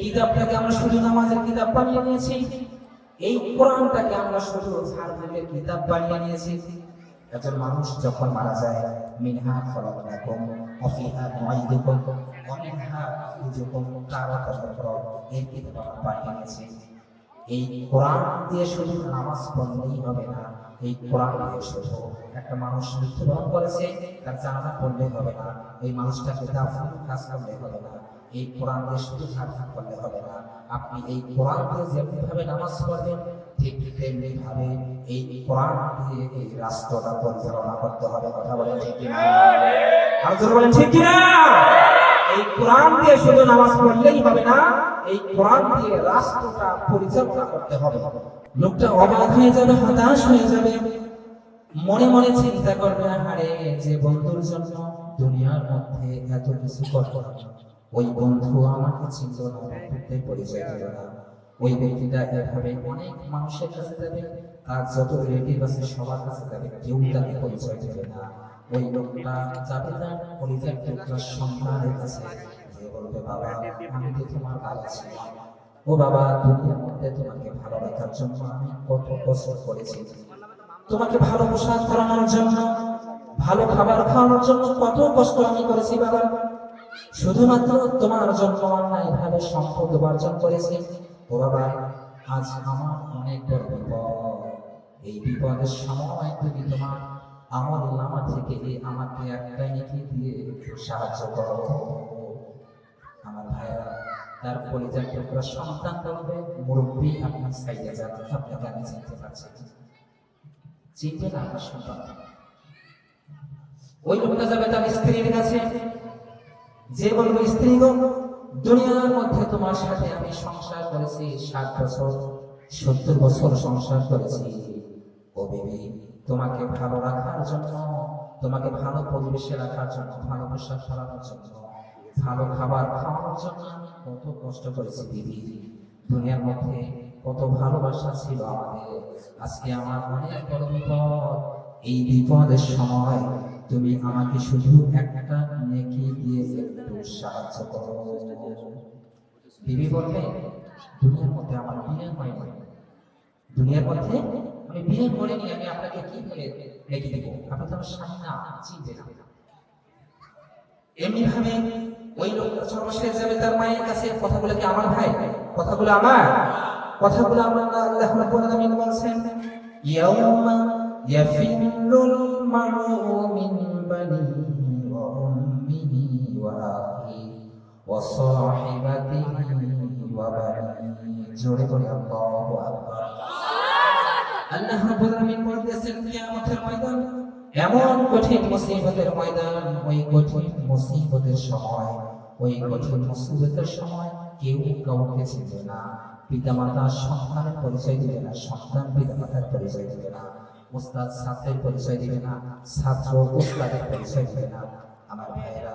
কিতাবটাকে আমরা শুধু নামাজের কিতাব বানিয়ে নিয়েছি, এই কোরআনটাকে আমরা শুধু ধার্মিকের কিতাব বানিয়ে নিয়েছি। একজন মানুষ যখন মারা যায়, মিনহা খলাকনাকুম ওয়া ফিহা নুঈদুকুম ওয়া মিনহা নুখরিজুকুম তারাতান উখরা, এই কিতাব আমরা বানিয়ে নিয়েছি। এই কোরআন দিয়ে শুধু নামাজ পড়লেই হবে না, এই কোরআন দিয়ে শুধু একটা মানুষ মৃত্যুবরণ করেছে তার জানাজা পড়লেই হবে না, এই মানুষটাকে দাফন কাজ করলে হবে না, এই কোরআন দিয়ে শুধু ঝাড়ফুঁক করলে হবে না। আপনি এই কোরআন দিয়ে যেমনি ভাবে নামাজ পড়বেন, ঠিক তেমনি ভাবে এই কোরআন দিয়ে এই রাষ্ট্রটা পরিচালনা করতে হবে। কথা বলেন ঠিক কিনা? আর জোরে বলেন ঠিক কিনা? এই কোরআন দিয়ে শুধু নামাজ পড়লেই হবে না, এই কোরআন দিয়ে রাষ্ট্রটা পরিচালনা করতে হবে। লোকটা অবাক হয়ে যাবে, হতাশ হয়ে যাবে, মনে মনে চিন্তা করবে, আরে যে বন্ধুর জন্য দুনিয়ার মধ্যে এত কিছু করবো, ওই বন্ধু আমাকে চিনল না, বন্ধুত্বের পরিচয় দিল না। ওই ব্যক্তিটা এভাবে অনেক মানুষের কাছে যাবে, তার যত রিলেটিভ আছে সবার কাছে যাবে, কেউ তাকে পরিচয় দেবে না। ওই লোকটা যাবে তার পরিচয় টুকরা সন্তানের কাছে, যে বলবে, বাবা আমি তো তোমার বাবা ছিলাম, ও বাবা দুনিয়ার মধ্যে তোমাকে ভালো রাখার জন্য আমি কত কষ্ট করেছি, তোমাকে ভালো পোশাক পরানোর জন্য, ভালো খাবার খাওয়ানোর জন্য কত কষ্ট আমি করেছি বাবা, শুধুমাত্র তোমার জন্য অন্যায় ভাবে সম্পদ উপার্জন করেছি। ও বাবা আজ আমার অনেক বড় বিপদ, এই বিপদের সময় তুমি তোমার আমল নামা থেকে আমাকে একটা নেকি দিয়ে সাহায্য করো। আমার ভাইয়েরা, তার পরিচয় টুকরা সন্তান বলবে, মুরব্বী আপনার সাইডে যান, আপনাকে আমি চিনতে পারছি, চিনতে না আমার সন্তান। ওই লোকটা যাবে তার স্ত্রীর কাছে, যে বলবে, স্ত্রী গো দুনিয়ার মধ্যে তোমার সাথে আমি সংসার করেছি 60 বছর 70 বছর সংসার করেছি, ও বেবি তোমাকে ভালো রাখার জন্য, তোমাকে ভালো পরিবেশে রাখার জন্য, ভালো পোশাক পরানোর জন্য, ভালো খাবার খাওয়ানোর জন্য আমি কত কষ্ট করেছি দিদি, দুনিয়ার মধ্যে কত ভালোবাসা ছিল আমাদের, আজকে আমার অনেক বড় বিপদ, এই বিপদের সময় তুমি আমাকে শুধু একটা নেকি দিয়ে একটু সাহায্য করো। বিবি বলবে, দুনিয়ার মধ্যে আমার বিয়ে হয়নি, দুনিয়ার মধ্যে আমি বিয়ে করিনি, আমি আপনাকে কি করে নেকি দেবো, আপনি তো আমার স্বামী না, চিনতে না। এমনি ভাবে ওই লোকটা সর্বশেষ যাবে তার মায়ের কাছে, কথাগুলো কি আমার ভাই, কথাগুলো আমার, কথাগুলো আমার না, আল্লাহ রাব্বুল আলামিন বলছেন, ইয়াউমা ইয়াফিরুল মারউ মিন বানিহি ওয়া উম্মিহি ওয়া আখিহি ওয়া সাহিবাতিহি ওয়া বানিহি। জোরে করে আল্লাহু আকবার। আল্লাহ রাব্বুল আলামিন বলতেছেন, কিয়ামতের ময়দান এমন কঠিন মুসিবতের ময়দান, ওই কঠিন মুসিবতের সময়, ওই কঠিন মুসিবতের সময় কেউ কাউকে চিনবে না, পিতামাতা সন্তানের পরিচয় দিবে না, সন্তান পিতামাতার পরিচয় দিবে না, উস্তাদ ছাত্রের পরিচয় দিবে না, ছাত্র উস্তাদের পরিচয় দিবে না। আমার ভাইয়েরা,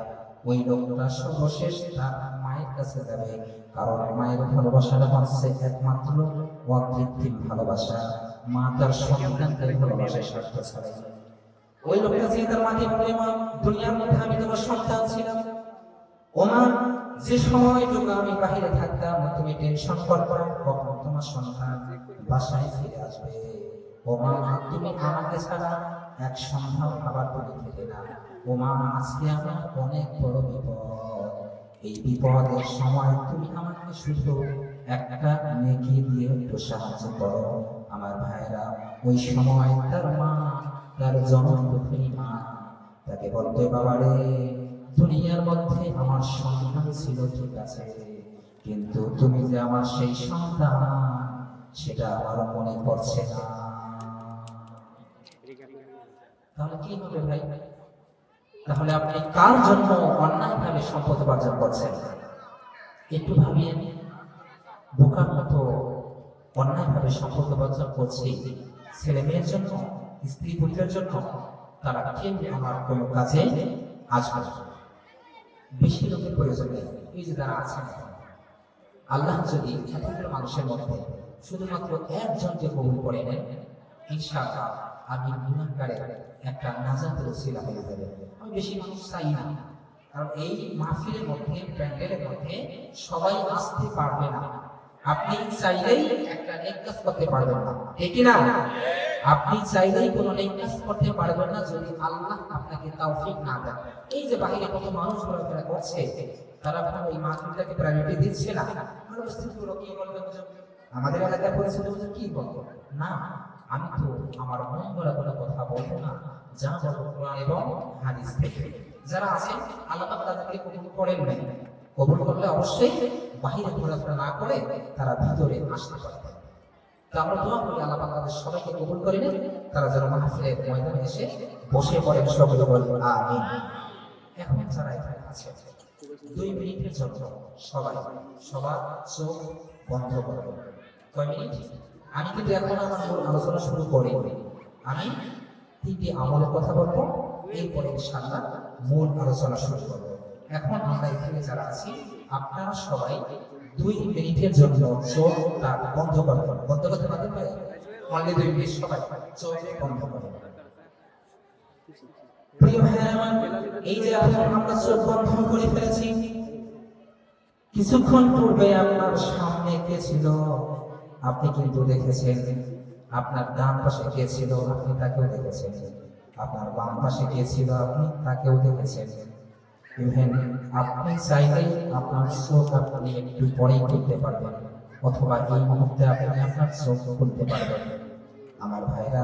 ওই লোকটা সর্বশেষ তার মায়ের কাছে যাবে, কারণ মায়ের ভালোবাসাটা হচ্ছে একমাত্র অকৃত্রিম ভালোবাসা, মা তার সন্তানকে ভালোবাসে স্বার্থ ছাড়াই। ওই লোকটা যে তার মাকে বলে, মা দুনিয়ার মধ্যে আমি তোমার সন্তান ছিলাম, ও মা যে সময়টুকু আমি বাহিরে থাকতাম তুমি টেনশন করবে কখন তোমার সন্তান বাসায় ফিরে আসবে, ও মা তুমি আমাকে ছাড়া এক সন্ধ্যা খাবার তুলে খেলে না, ও মা আজকে আমার অনেক বড় বিপদ, এই বিপদের সময় তুমি আমাকে শুধু একটা নেকি দিয়ে একটু সাহায্য করো। আমার ভাইরা, ওই সময় তার মা, তার জনমদুখী মা তাকে বলতে, বাবা রে দুনিয়ার মধ্যে আমার সন্তান ছিল ঠিক আছে, কিন্তু তুমি যে আমার সেই সন্তান সেটা আমার মনে পড়ছে না। তাহলে কি হবে ভাই? তাহলে আপনি কার জন্য অন্যায় ভাবে সম্পদ উপার্জন করছেন? একটু ভাবিয়ে, বোকার মতো অন্যায় ভাবে সম্পদ উপার্জন করছি ছেলে মেয়ের জন্য, স্ত্রী পুত্রের জন্য, তারা কেউ আমার কোনো কাজে আসবে না। বেশি লোকের প্রয়োজন নেই, এই যে তারা আছেন, আল্লাহ যদি এতগুলো মানুষের মধ্যে শুধুমাত্র একজনকে কবুল করে নেন, ইনশাআল্লাহ আমি গুনাহগারের একটা নাজাতের ওসিলা হয়ে যাবে। আমি বেশি মানুষ চাই না, কারণ এই মাহফিলের মধ্যে, প্যান্ডেলের মধ্যে সবাই আসতে পারবে না। আপনি চাইলেই একটা নেক কাজ করতে পারবেন না, ঠিক না? আপনি চাইলেই কোনো নেক কাজ করতে পারবেন না যদি আল্লাহ আপনাকে তৌফিক না দেন। এই যে বাইরে কত মানুষ ঘোরাফেরা করছে, তারা ভাবে এই মাহফিলটাকে প্রায়োরিটি দিচ্ছে না। আমরা উপস্থিতগুলো কি বলবেন, আমাদের এলাকায় পরিচিত কি বলবো না, আমি তো আমার মন গড়া কোনো কথা বলবো না, যা বলবো কোরআন এবং হাদিস থেকে। যারা আছেন আল্লাহ পাক তাদেরকে কবুল করেন নাই, কবুল করলে অবশ্যই বাহিরে ঘোরাফেরা না করে তারা ভিতরে আসতে পারবে। তো আমরা দোয়া করি আল্লাহ পাক তাদের সবাইকে কবুল করে নেন, তারা যেন মাহফিলের ময়দানে এসে বসে পড়েন, সকলে বলবো আমিন। এখন যারা এখানে আছে 2 মিনিটের জন্য সবাই সবার চোখ বন্ধ করবেন। কয় মিনিট? আমি কিন্তু এখন আমার মূল আলোচনা শুরু করি। আমি 3টি আমলের কথা বলবো, এরপরে ইনশাআল্লাহ মূল আলোচনা শুরু করব। এখন আমরা এখানে যারা আছি আপনারা সবাই 2 মিনিটের জন্য চোখটা বন্ধ করবেন। বন্ধ করতে পারবেন ভাই? অনলি 2 মিনিট সবাই চোখ বন্ধ করবেন। প্রিয় ভাইরা আমার, এই যে এখন আমরা চোখ বন্ধ করে ফেলেছি, কিছুক্ষণ পূর্বে আপনার সামনে কে ছিল আপনি কিন্তু দেখেছেন, আপনার ডান পাশে কে ছিল আপনি তাকেও দেখেছেন, আপনার বাম পাশে কে ছিল আপনি তাকেও দেখেছেন। ইভেন আপনি চাইলেই আপনার চোখ আপনি একটু পরেই খুলতে পারবেন, অথবা এই মুহূর্তে আপনি আপনার চোখ খুলতে পারবেন। আমার ভাইরা,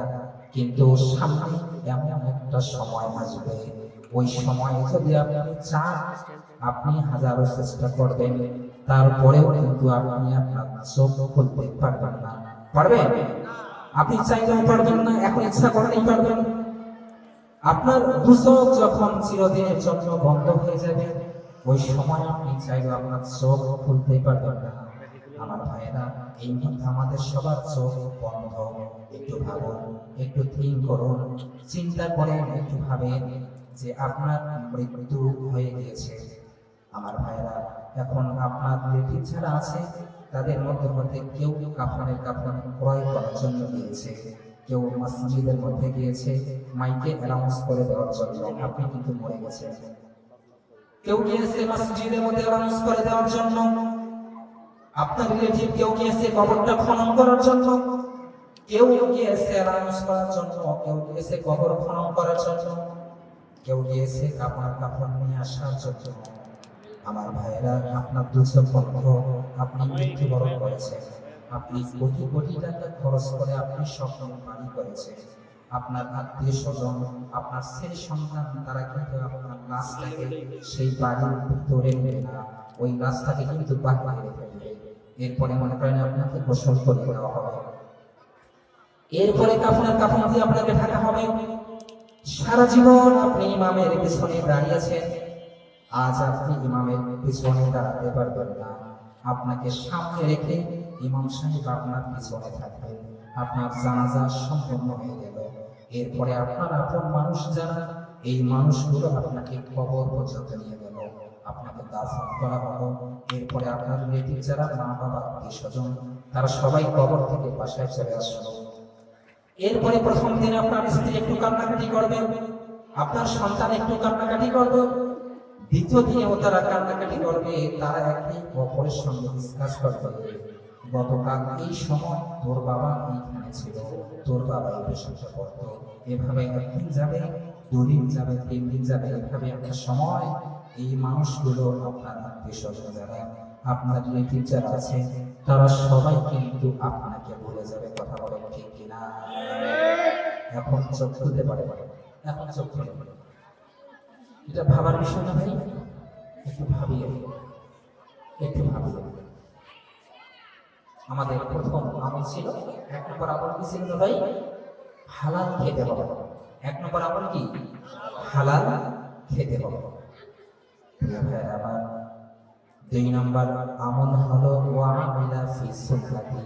কিন্তু সামনে এমন একটা সময় আসবে, ওই সময় যদি আপনি চান আপনি হাজারো চেষ্টা করবেন, তারপরেও কিন্তু আপনি আপনার চোখ খুলতে পারবেন না। পারবেন? আপনি চাইলেও পারবেন না, এখন ইচ্ছা করলেই পারবেন। আপনার চোখ যখন চিরদিনের জন্য বন্ধ হয়ে যাবে, ওই সময় আপনি চাইলেও আপনার চোখ খুলতে পারবেন না। আমার ভাইয়েরা, এই মুহূর্তে আমাদের সবার চোখ বন্ধ। একটু ভাবুন, একটু থিঙ্ক করুন, চিন্তা করেন, একটু ভাবেন যে আপনার মৃত্যু হয়ে গিয়েছে। আমার ভাইয়েরা, এখন আপনার রিলেটিভ যারা আছে তাদের মধ্যে কেউ কাফনের কাফন ক্রয় করার জন্য গিয়েছে, কেউ মসজিদের মধ্যে গিয়েছে মাইকে অ্যানাউন্স করে দেওয়ার জন্য আপনি কিন্তু মরে গেছেন। কেউ গিয়েছে মসজিদের মধ্যে অ্যানাউন্স করে দেওয়ার জন্য আপনার রিলেটিভ, কেউ গিয়েছে কবরটা খনন করার জন্য, কেউ গিয়েছে অ্যানাউন্স করার জন্য, কেউ গিয়েছে কবর খনন করার জন্য, কেউ গিয়েছে কাফনের কাফন নিয়ে আসার জন্য। আমার ভাইয়েরা, আপনার 200 পক্ষ আপনি মৃত্যুবরণ করেছেন, আপনি কোটি কোটি টাকা খরচ করে আপনি স্বপ্ন বাড়ি করেছেন, আপনার আত্মীয় স্বজন, আপনার ছেলে সন্তান, তারা কিন্তু আপনার লাশটাকে সেই বাড়ির ভিতরে নেবে না, ওই লাশটাকে কিন্তু বাহিরে ফেলবে। এরপরে মনে করেন আপনাকে গোসল করে দেওয়া হবে, এরপরে কাফনের কাফন দিয়ে আপনাকে ঢাকা হবে। সারা জীবন আপনি ইমামের পিছনে দাঁড়িয়েছেন, আজ আপনি ইমামের পিছনে দাঁড়াতে পারবেন না। আপনাকে সামনে রেখে ইমাম সাহেব আপনার পিছনে থাকবেন। আপনার জানাজা সম্পন্ন হয়ে গেল, এরপরে আপনার আপন মানুষ যারা, এই মানুষগুলো আপনাকে কবর পর্যন্ত নিয়ে গেল, আপনাকে দাফন করা হলো। এরপরে আপনার রিলেটিভ যারা, মা বাবা আত্মীয় স্বজন, তারা সবাই কবর থেকে বাসায় চলে আসলো। এরপরে প্রথম দিন আপনার স্ত্রী একটু কান্নাকাটি করবে, আপনার সন্তান একটু কান্নাকাটি করবে, দ্বিতীয় দিনেও তারা কান্নাকাটি করবে। তারা একে অপরের সঙ্গে ডিসকাস করবে, গতকাল এই সময় তোর বাবা এইখানে ছিল, তোর বাবা এই পেশাটা করতো। এভাবে একদিন যাবে, 2 দিন যাবে, 3 দিন যাবে, এভাবে একটা সময় এই মানুষগুলো, আপনার আত্মীয় স্বজন যারা, আপনার রিলেটিভ যারা আছে, তারা সবাই কিন্তু আপনাকে ভুলে যাবে। কথা বলে ঠিক কিনা? এখন চোখ খুলতে পারে, এখন চোখ খুলে পারে। এটা ভাবার বিষয় না ভাই? একটু ভাবিয়ে, একটু ভাবিয়ে। আমাদের প্রথম আমল ছিল, 1 নম্বর আমল কি ছিল ভাই? হালাল খেতে হবে। 1 নম্বর আমল কি? হালাল খেতে হবে। আমার 2 নম্বর আমল হলো ওয়ামিলা ফি সুন্নতি।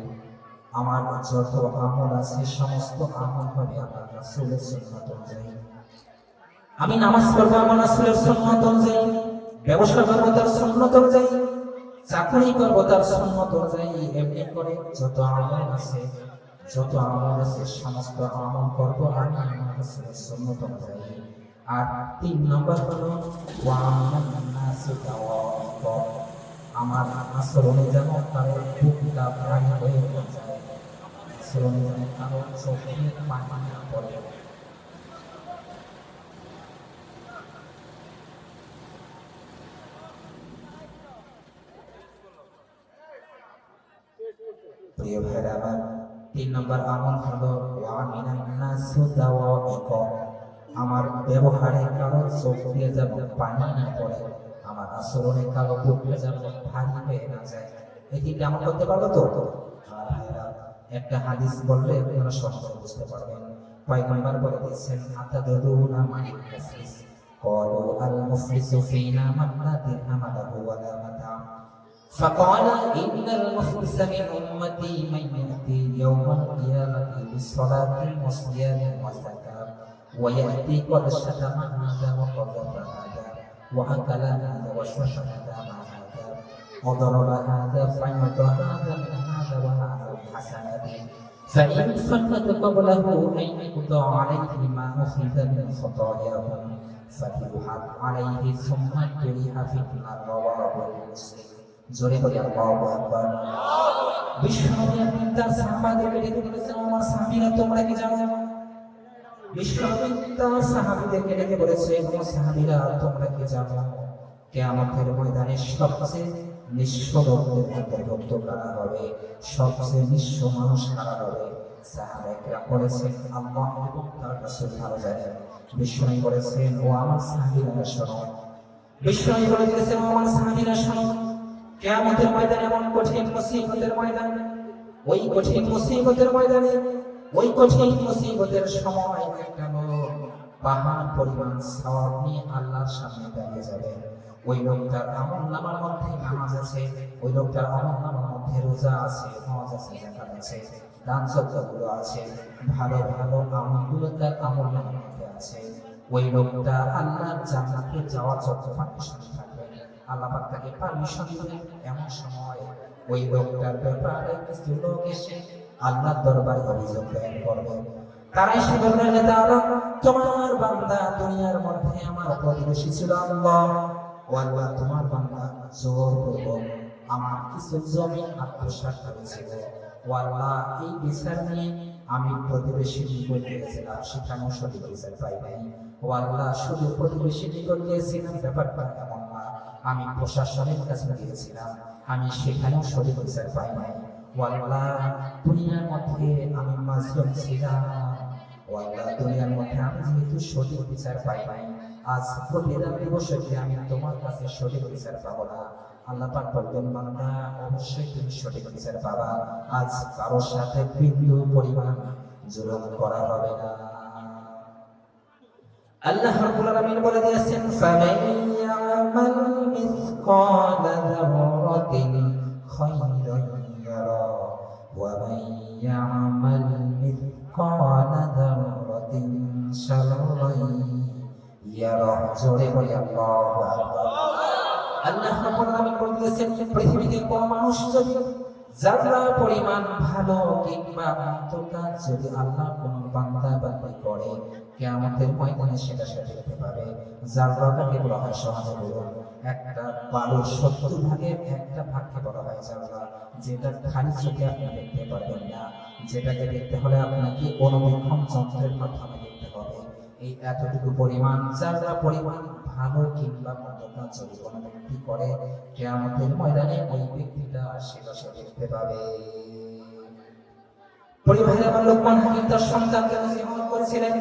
আমার যত আমল আছে সমস্ত আমল হবে আমার রাসূলের সুন্নাত অনুযায়ী। আমি নামাজ পড়বো আমার রাসূলের সুন্নাত অনুযায়ী, ব্যবসা করবো তার সুন্নাত অনুযায়ী, চাকরি করবো তার সুন্নাত অনুযায়ী। এমনি করে যত আমল আছে, সমস্ত আমল করবো আমি আমার রাসূলের সুন্নাত অনুযায়ী। আর 3 নম্বর হলো আমার আচরণে যেন কারো বুকটা ভারী হয়ে যায়, আচরণে যেন কারো চোখে পানি না পড়ে। প্রিয় ভাইরা আমার, 3 নম্বর আমল হলো আমার ব্যবহারে কারো চোখ দিয়ে যেন পানি না পড়ে, আমার আচরণে কারো বুকটা যেন ভারী হয়ে না যায়। এই 3টা আমল করতে পারবো তো? আর ভাইরা, একটা হাদিস বললে আপনারা সহজে বুঝতে পারবেন। পয়গম্বর বলে দিয়েছেন, আতাদরুনা মানিল মুফলিস, ক্বালু আল মুফলিসু ফিনা মান লা দিরহাম লাহু ওয়া লা মাতা', فقال إن المفلس من أمتي من يأتي يوم القيامة بالصلاة وصيام وزكاة ويأتي قد شتم هذا وقذف هذا وأكل هذا وشرب هذا مع هذا وضرب هذا فيعطى هذا من هذا وهذا الحسنات فإن فلت قبله أن يقضى عليه ما أخذ من خطاياهم فليحق عليه ثم يريح في النار. رواه مسلم. জোরে বলি আল্লাহু আকবার। বিশ্বনবী আপনি তার সাহাবাদেরকে ডেকে বলেছেন, আমার সাহাবীরা তোমরা কি জানো? বিশ্বনবী তার সাহাবীদেরকে ডেকে বলেছে, আমার সাহাবীরা তোমরা কি জানো? কিয়ামতের ময়দানে সবচেয়ে নিঃস্ব লোকদের অন্তর্ভুক্ত করা হবে, সবচেয়ে নিঃস্ব মানুষ কারা হবে? সাহাবায়ে বলেছেন, আল্লাহ এবং তার রাসূল ভালো জানেন। বিশ্বনবী বলেছেন, ও আমার সাহাবীরা শোনো। বিশ্বনবী বলে দিয়েছেন, ও আমার সাহাবীরা শোনো, কিয়ামতের ময়দানে এমন কঠিন মুসিবতের ময়দান, ওই কঠিন মুসিবতের ময়দানে, ওই কঠিন মুসিবতের সময় একটা লোক পাহাড় পরিমাণ সওয়াব নিয়ে আল্লাহর সামনে দাঁড়িয়ে যাবে। ওই লোকটার আমলনামার মধ্যে নামাজ আছে, ওই লোকটার আমলনামার মধ্যে রোজা আছে, হজ আছে, যাকাত আছে, দান সদকাগুলো আছে, ভালো ভালো আমলগুলো তার আমলনামার মধ্যে আছে। ওই লোকটা আল্লাহর জান্নাতে যাওয়ার যত পারমিশন থাকবে, আল্লাহ পাক তাকে পারমিশন দিবেন। এমন সময় ওই লোকটার ব্যাপারে কিছু লোক এসে আল্লাহর দরবারে অভিযোগ দায়ের করবে। তারা এসে বলবে, নেতা আল্লাহ, তোমার বান্দা দুনিয়ার মধ্যে আমার প্রতিবেশী ছিল আল্লাহ, ও আল্লাহ তোমার বান্দা জোরপূর্বক আমার কিছু জমি আত্মসাৎ করেছিল, ও আল্লাহ এই বিচার নিয়ে আমি প্রতিবেশীর নিকট গিয়েছিলাম, সেখানেও সঠিক বিচার পাই নাই। ও আল্লাহ শুধু প্রতিবেশীর নিকট গিয়েছিলাম ব্যাপারটা এমন না, আমি প্রশাসনের কাছে গিয়েছিলাম, আমি সেখানেও সঠিক বিচার পাই নাই। ও আল্লাহ দুনিয়ার মধ্যে আমি মাজলুম ছিলাম, ও আল্লাহ দুনিয়ার মধ্যে আমি যেহেতু সঠিক বিচার পাই নাই, আজ প্রতিদান দিবসে আমি তোমার কাছে সঠিক বিচার পাবো না। আল্লাহ পাক বলবেন, বান্দা অবশ্যই তুমি সঠিক বিচার পাবা, আজ কারোর সাথে বিন্দু পরিমাণ জুলুম করা হবে না। আল্লাহ রাব্বুল আলামিন বলে দিয়েছেন, ফামান ইয়ামাল মিসকালা যাররাতিন খায়রান ইয়ারা ওয়া মান ইয়ামাল মিসকালা যাররাতিন শাররান ইয়ারা। জোরে বলি আল্লাহু আকবার। আল্লাহ রাব্বুল আলামিন বলে দিয়েছেন, পৃথিবীতে কোন মানুষ যদি যারা পরিমাণ ভালো কিংবা মন্দ কাজ যদি আল্লাহ কোন বান্দা বান্দি করে, কিয়ামতের ময়দানে সেটা সে দেখতে পাবে। যাররাটাকে বলা হয় সমাজে বলুন একটা বালুর 70 ভাগের একটা ভাগকে বলা হয় যাররা, যেটা খালি চোখে আপনি দেখতে পারবেন না, যেটাকে দেখতে হলে আপনাকে অনুবীক্ষণ যন্ত্রের মাধ্যমে দেখতে হবে। এই এতটুকু পরিমাণ যাররা পরিমাণ ভালো কিংবা মন্দ কাজ যদি কোনো ব্যক্তি করে, কিয়ামতের ময়দানে ওই ব্যক্তিটা সেটা সে দেখতে পাবে। পরিবারে আমার লোকমান হাকিম তার সন্তানকে নসিহত করেছিলেন।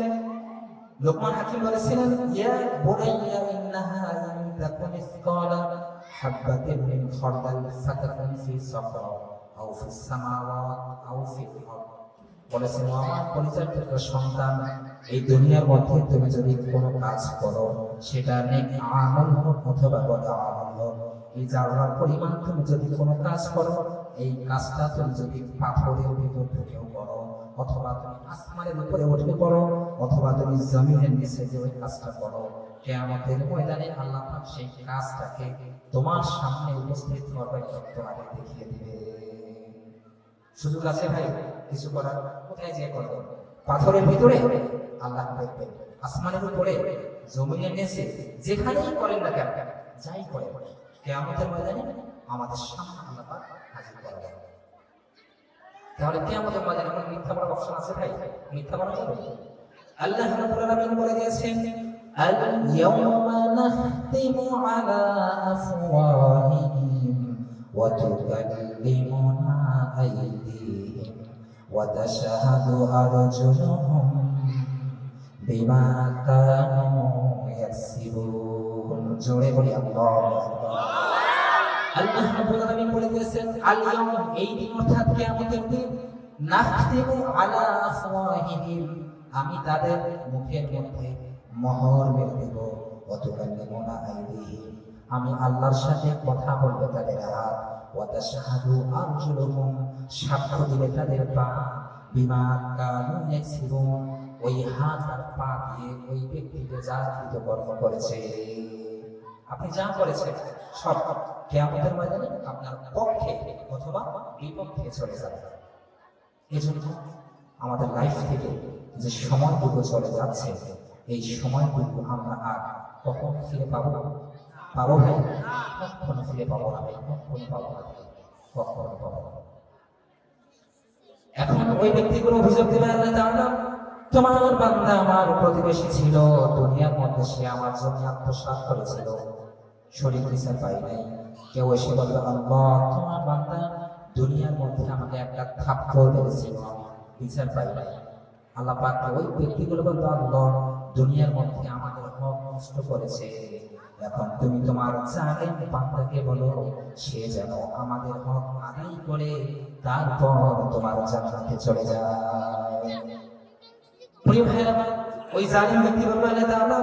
লোকমান হাকিম বলেছিলেন, ইয়া বুনাইয়া ইন্নাহা ইন তাকুন মিসকালা হাববাতিন মিন খারদাল ফাতাকুন ফি সাফরা আও ফিস সামাওয়াত আও ফিল আরদ। বলেছেন, আমার পরিচালিত সন্তান, এই দুনিয়ার মধ্যে তুমি যদি কোনো কাজ করো, সেটা নেক আমল হোক অথবা বদ আমল হোক, এই যাররার পরিমাণ তুমি যদি কোনো কাজ করো, এই কাজটা তুমি যদি পাথরের ভিতর ঢুকেও করো, অথবা তুমি আসমানের উপরে উঠে করো, অথবা তুমি জমিনের নিচে যে ওই কাজটা করো, কিয়ামতের ময়দানে আল্লাহ পাক সেই কাজটাকে তোমার সামনে উপস্থিত করবে, তোমাকে দেখিয়ে দিবে। সুযোগ আছে ভাই কিছু করার? কোথায় যেয়ে করবে? পাথরের ভিতরে আল্লাহ দেখবেন, আসমানের উপরে জমিনের নিচে যেখানেই করেন না কেন, যাই করে কিয়ামতের ময়দানে আমাদের সামনে আল্লাহ পাক হাজির করাবেন। তাহলে কিয়ামতের ময়দানে কোনো মিথ্যা বলার অপশন আছে ভাই? মিথ্যা বলা যাবে? আল্লাহ রাব্বুল আলামিন বলে দিয়েছেন, আল-ইয়াওমা নাখতিমু আলা আফওয়াহিহিম ওয়া তুকাল্লিমুনা আইদিহিম ওয়া তাশহাদু আরজুলুহুম বিমা কানু ইয়াকসিবুন। জোরে বলি আল্লাহু আকবার। আল্লাহ রাব্বুল আলামিন বলে দিয়েছেন, আল-ইয়াওম, এই দিন অর্থাৎ কিয়ামতের দিন, নাখতিমু আলা আফওয়াহিহিম, আমি তাদের মুখের মধ্যে মোহর মেরে দেব, ওয়া তুকাল্লিমুনা আইদিহিম, আমি আল্লাহর সাথে কথা বলবে তাদের হাত, ওয়া তাশহাদু আরজুলুহুম, সাক্ষ্য দিবে তাদের পা, বিমা কানু ইয়াকসিবুন, ওই হাত আর পা দিয়ে ওই ব্যক্তিকে যা কৃতকর্ম করেছে, আপনি যা করেছেন সব কিয়ামতের ময়দানে আপনার পক্ষে অথবা বিপক্ষে চলে যাবে। এজন্য আমাদের লাইফ থেকে যে সময়টুকু চলে যাচ্ছে, এই সময়টুকু আমরা আর কখন ফিরে পাবো? পাবো ভাই? কখনো ফিরে পাবো না ভাই, কখনো পাবো না ভাই, কখনো পাবো না। এখন ওই ব্যক্তিগুলো অভিযোগ দেবে, আল্লাহ তাআলা, তোমার বান্দা আমার প্রতিবেশী ছিল, দুনিয়ার মধ্যে সে আমার জমি আত্মসাৎ করেছিল, শরীর বিচার পাই নাই। কেউ এসে বলবে, আল্লাহ, তোমার বান্দা দুনিয়ার মধ্যে আমাকে একটা থাপ্পড় মেরেছিল, বিচার পাই নাই। আল্লাহ পাক ওই ব্যক্তিগুলো বলবে, আল্লাহ, দুনিয়ার মধ্যে আমাদের হক নষ্ট করেছে, এখন তুমি তোমার জালেম বান্দাকে বলো সে যেন আমাদের হক আদায় করে তারপর তোমার জান্নাতে চলে যায়। প্রিয় ভাইরা, ওই জালিম ব্যক্তি বলবে, আল্লাহ তাআলা,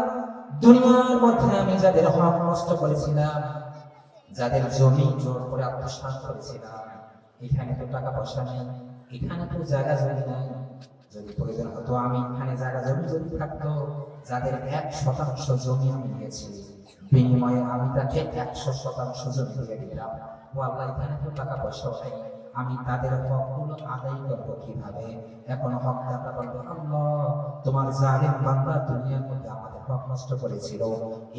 দুনিয়ার মধ্যে আমি যাদের হক নষ্ট করেছিলাম, যাদের জমি জোর করে আত্মসাৎ করেছিলাম, এখানে তো টাকা পয়সা নেই, এখানে তো জায়গা জমি নাই, যদি প্রয়োজন হতো আমি এখানে জায়গা জমি যদি থাকতো, যাদের 1% জমি আমি নিয়েছি, বিনিময়ে আমি তাকে 100% জমি দিয়ে দিলাম। ও আল্লাহ, এখানে তো টাকা পয়সা নেই, আমি তাদের হকগুলো আদায় করবো কিভাবে? এখন হকদাতা বলবে, আল্লাহ, তোমার জালিম বান্দা দুনিয়ার মধ্যে আমাদের হক নষ্ট করেছিল,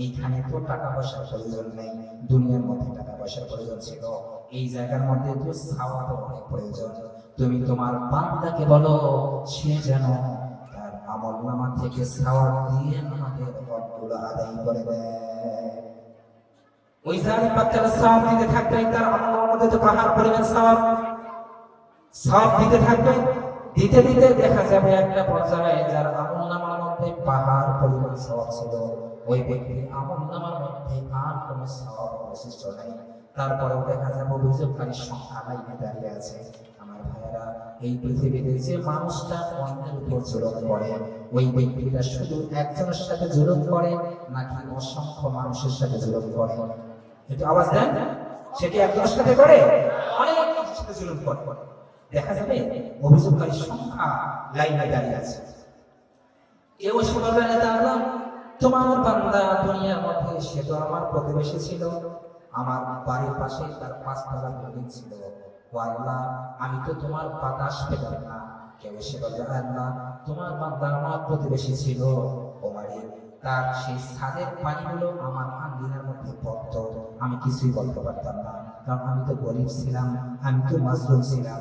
এইখানে তো টাকা পয়সার প্রয়োজন নেই, দুনিয়ার মধ্যে টাকা পয়সার প্রয়োজন ছিল, এই জায়গার মধ্যে তো সওয়াবের অনেক প্রয়োজন, তুমি তোমার বান্দাকে বলো সে যেন তার আমলনামা থেকে সওয়াব দিয়ে আমাদের হকগুলো আদায় করে দেয়। ওই জালিম বাচ্চারা সওয়াব দিতে থাকবে, তার আমলনামার মধ্যে তো পাহাড় পরিমাণ সওয়াব দিতে থাকবে, দিতে দিতে দেখা যাবে একটা পর্যায়ে যার আমলনামার মধ্যে পাহাড় পরিমাণ সওয়াব ছিল, ওই ব্যক্তির আমলনামার মধ্যে আর কোনো সওয়াব অবশিষ্ট নাই। তারপরেও দেখা যাবে অভিযোগকারীর সংখ্যা লাইনে দাঁড়িয়ে আছে। আমার ভাইয়েরা, এই পৃথিবীতে যে মানুষটা অন্যের উপর জুলুম করে, ওই ব্যক্তিটা শুধু একজনের সাথে জুলুম করে নাকি অসংখ্য মানুষের সাথে জুলুম করে? একটু আওয়াজ দেন। সে কি একজনের সাথে করে? অনেক মানুষের সাথে জুলুম করে। দেখা যাবে অভিযোগকারীর সংখ্যা লাইনে দাঁড়িয়ে আছে। কেউ এসে বলবে, আল্লাহ তাআলা, তোমার বান্দা দুনিয়ার মধ্যে সে তো আমার প্রতিবেশী ছিল, আমার বাড়ির পাশে তার 5 তলা বিল্ডিং ছিল, ও আল্লাহ, আমি তো তোমার বাতাস পেতাম না। কেউ এসে বলবে, আল্লাহ, তোমার বান্দা আমার প্রতিবেশী ছিল, ও মালিক, তার সেই ছাদের পানিগুলো আমার আঙ্গিনার মধ্যে পড়তো, আমি কিছুই বলতে পারতাম না, কারণ আমি তো গরিব ছিলাম, আমি তো মাজলুম ছিলাম।